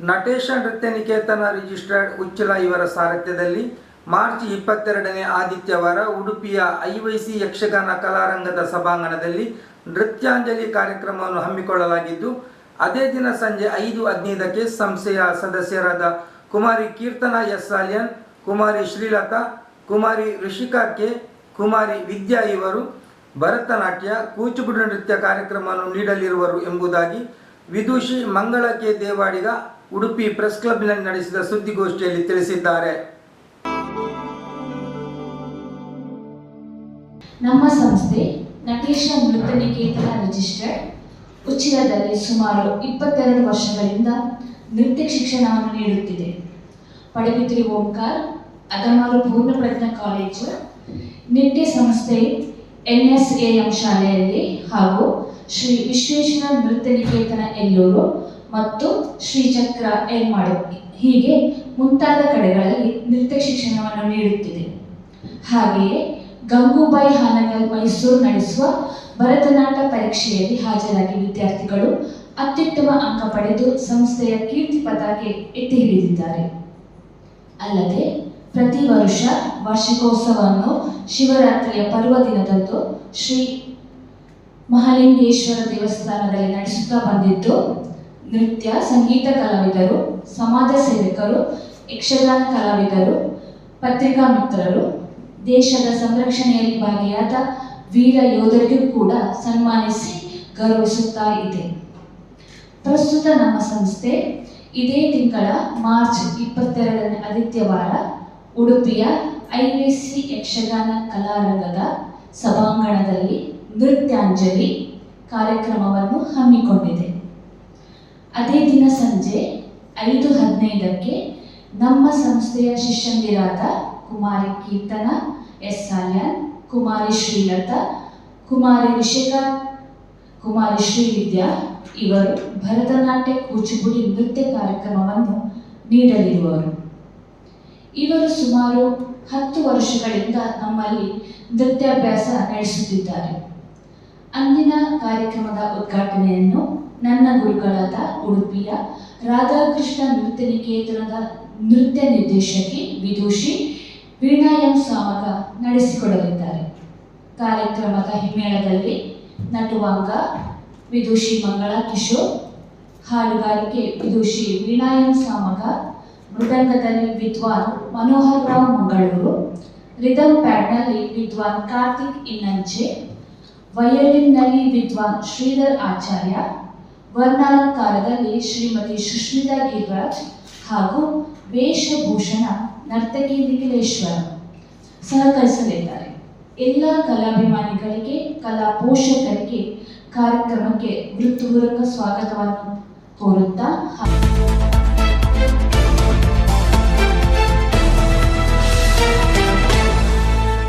ನಟೇಶ ನೃತ್ಯ ನಿಕೇತನ ರಿಜಿಸ್ಟರ್ಡ್ ಉಚ್ಚಿಲ ಇವರ ಸಾರಥ್ಯದಲ್ಲಿ ಮಾರ್ಚ್ 22ನೇ ಆದಿತ್ಯವಾರ ಉಡುಪಿಯ ಐವೈಸಿ ಯಕ್ಷಗಾನ ಕಲಾರಂಗದ ಸಭಾಂಗಣದಲ್ಲಿ ನೃತ್ಯಾಂಜಲಿ ಕಾರ್ಯಕ್ರಮವನ್ನು ಹಮ್ಮಿಕೊಳ್ಳಲಾಗಿದ್ದು, ಅದೇ ದಿನ ಸಂಜೆ 5:15ಕ್ಕೆ ಸಂಸ್ಥೆಯ ಸದಸ್ಯರಾದ ಕುಮಾರಿ ಕೀರ್ತನಾ ಎಸ್ ಸಾಲ್ಯನ್, ಕುಮಾರಿ ಶ್ರೀಲತಾ, ಕುಮಾರಿ ಋಷಿಕಾ ಕೆ, ಕುಮಾರಿ ವಿದ್ಯಾ ಇವರು ಭರತನಾಟ್ಯ, ಕೂಚುಪುಡಿ ನೃತ್ಯ ಕಾರ್ಯಕ್ರಮವನ್ನು ನೀಡಲಿರುವರು ಎಂಬುದಾಗಿ ವಿದುಷಿ ಮಂಗಳ ಕೆ ದೇವಾಡಿಗ ಉಡುಪಿ ಪ್ರೆಸ್ ಕ್ಲಬ್ನಲ್ಲಿ ನಡೆಸಿದ ಸುದ್ದಿಗೋಷ್ಠಿಯಲ್ಲಿ ತಿಳಿಸಿದ್ದಾರೆ. ನಮ್ಮ ಸಂಸ್ಥೆ ನಟೇಶ ನೃತ್ಯ ನಿಕೇತನ ರಿಜಿಸ್ಟರ್ಡ್ ಉಚ್ಚಿಲದಲ್ಲಿ ಸುಮಾರು 22 ವರ್ಷಗಳಿಂದ ನೃತ್ಯ ಶಿಕ್ಷಣವನ್ನು ನೀಡುತ್ತಿದೆ. ಪಡುಬಿದ್ರಿ ಓಂಕಾರ್, ಅದಮಾರು ಪೂರ್ಣಪ್ರಜ್ಞಾ ಕಾಲೇಜು, ನಿಟ್ಯ ಸಂಸ್ಥೆ NSAM ಶಾಲೆಯಲ್ಲಿ ಹಾಗೂ ಶ್ರೀ ವಿಶ್ವೇಶ್ವರ ನೃತ್ಯ ನಿಕೇತನ ಎಲ್ಲೂರು ಮತ್ತು ಶ್ರೀಚಕ್ರ ಏರ್ಮಾಡು ಹೀಗೆ ಮುಂತಾದ ಕಡೆಗಳಲ್ಲಿ ನೃತ್ಯ ಶಿಕ್ಷಣವನ್ನು ನೀಡುತ್ತಿದೆ. ಹಾಗೆಯೇ ಗಂಗೂಬಾಯಿ ಹಾನಗಲ್ ಮೈಸೂರು ನಡೆಸುವ ಭರತನಾಟ್ಯ ಪರೀಕ್ಷೆಯಲ್ಲಿ ಹಾಜರಾಗಿ ವಿದ್ಯಾರ್ಥಿಗಳು ಅತ್ಯುತ್ತಮ ಅಂಕ ಪಡೆದು ಸಂಸ್ಥೆಯ ಕೀರ್ತಿ ಪತಾಕೆ ಎತ್ತಿ ಹಿಡಿದಿದ್ದಾರೆ. ಅಲ್ಲದೆ ಪ್ರತಿ ವರ್ಷ ವಾರ್ಷಿಕೋತ್ಸವವನ್ನು ಶಿವರಾತ್ರಿಯ ಪರ್ವದಿನದಂದು ಶ್ರೀ ಮಹಾಲಿಂಗೇಶ್ವರ ದೇವಸ್ಥಾನದಲ್ಲಿ ನಡೆಸುತ್ತಾ ಬಂದಿದ್ದು, ನೃತ್ಯ ಸಂಗೀತ ಕಲಾವಿದರು, ಸಮಾಜ ಸೇವಕರು, ಯಕ್ಷಗಾನ ಕಲಾವಿದರು, ಪತ್ರಿಕಾ ಮಿತ್ರರು, ದೇಶದ ಸಂರಕ್ಷಣೆಯಲ್ಲಿ ಭಾಗಿಯಾದ ವೀರ ಯೋಧರಿಗೂ ಕೂಡ ಸನ್ಮಾನಿಸಿ ಗೌರವಿಸುತ್ತಾ ಇದೆ. ಪ್ರಸ್ತುತ ನಮ್ಮ ಸಂಸ್ಥೆ ಇದೇ ತಿಂಗಳ ಮಾರ್ಚ್ 22ನೇ ಆದಿತ್ಯವಾರ ಉಡುಪಿಯ ಐವಿಸಿ ಯಕ್ಷಗಾನ ಕಲಾರಂಗದ ಸಭಾಂಗಣದಲ್ಲಿ ನೃತ್ಯಾಂಜಲಿ ಕಾರ್ಯಕ್ರಮವನ್ನು ಹಮ್ಮಿಕೊಂಡಿದೆ. ಅದೇ ದಿನ ಸಂಜೆ 5:15ಕ್ಕೆ ನಮ್ಮ ಸಂಸ್ಥೆಯ ಶಿಷ್ಯಂದಿರಾದ ಕುಮಾರಿ ಕೀರ್ತನಾ ಎಸ್ ಸಾಲ್ಯನ್, ಕುಮಾರಿ ಶ್ರೀಲತಾ, ಕುಮಾರಿ ಋಷಿಕಾ, ಕುಮಾರಿ ಶ್ರೀವಿದ್ಯಾ ಇವರು ಭರತನಾಟ್ಯ ಕೂಚುಪುಡಿ ನೃತ್ಯ ಕಾರ್ಯಕ್ರಮವನ್ನು ನೀಡಲಿರುವರು. ಇವರು ಸುಮಾರು 10 ವರ್ಷಗಳಿಂದ ನಮ್ಮಲ್ಲಿ ನೃತ್ಯಾಭ್ಯಾಸ ನಡೆಸುತ್ತಿದ್ದಾರೆ. ಅಂದಿನ ಕಾರ್ಯಕ್ರಮದ ಉದ್ಘಾಟನೆಯನ್ನು ನನ್ನ ಗುರುಗಳಾದ ಉಡುಪಿಯ ರಾಧಾಕೃಷ್ಣ ನೃತ್ಯ ನಿಕೇತನದ ನೃತ್ಯ ನಿರ್ದೇಶಕಿ ವಿದುಷಿ ವೀಣಾ ಎಂ ಸಾಮಗ ನಡೆಸಿಕೊಡಲಿದ್ದಾರೆ. ಕಾರ್ಯಕ್ರಮದ ಹಿಮ್ಮೇಳದಲ್ಲಿ ನಟುವಾಂಗ ವಿದುಷಿ ಮಂಗಳ ಕಿಶೋರ್, ಹಾಡುಗಾರಿಕೆ ವಿದುಷಿ ವೀಣಾ ಎಂ ಸಾಮಗ, ಮೃದಂಗದಲ್ಲಿ ವಿದ್ವಾನ್ ಮನೋಹರ್ ರಾವ್ ಮಂಗಳೂರು, ರಿದಮ್ ಪ್ಯಾಡ್ನಲ್ಲಿ ವಿದ್ವಾನ್ ಕಾರ್ತಿಕ್ ಇನ್ನಂಚೆ, ವಯೋಲಿನ್ನಲ್ಲಿ ವಿದ್ವಾನ್ ಶ್ರೀಧರ್ ಆಚಾರ್ಯ, ವರ್ಣಾಲಂಕಾರದಲ್ಲಿ ಶ್ರೀಮತಿ ಸುಷ್ಮಿತಾ ಗಿರಿರಾಜ್ ಹಾಗೂ ವೇಷಭೂಷಣ ನರ್ತಕಿ ನಿಖಿಲೇಶ್ವರ ಸಹಕರಿಸಲಿದ್ದಾರೆ. ಎಲ್ಲ ಕಲಾಭಿಮಾನಿಗಳಿಗೆ, ಕಲಾ ಪೋಷಕರಿಗೆ ಕಾರ್ಯಕ್ರಮಕ್ಕೆ ಹೃತ್ಪೂರ್ವಕ ಸ್ವಾಗತವನ್ನು ಕೋರುತ್ತಾ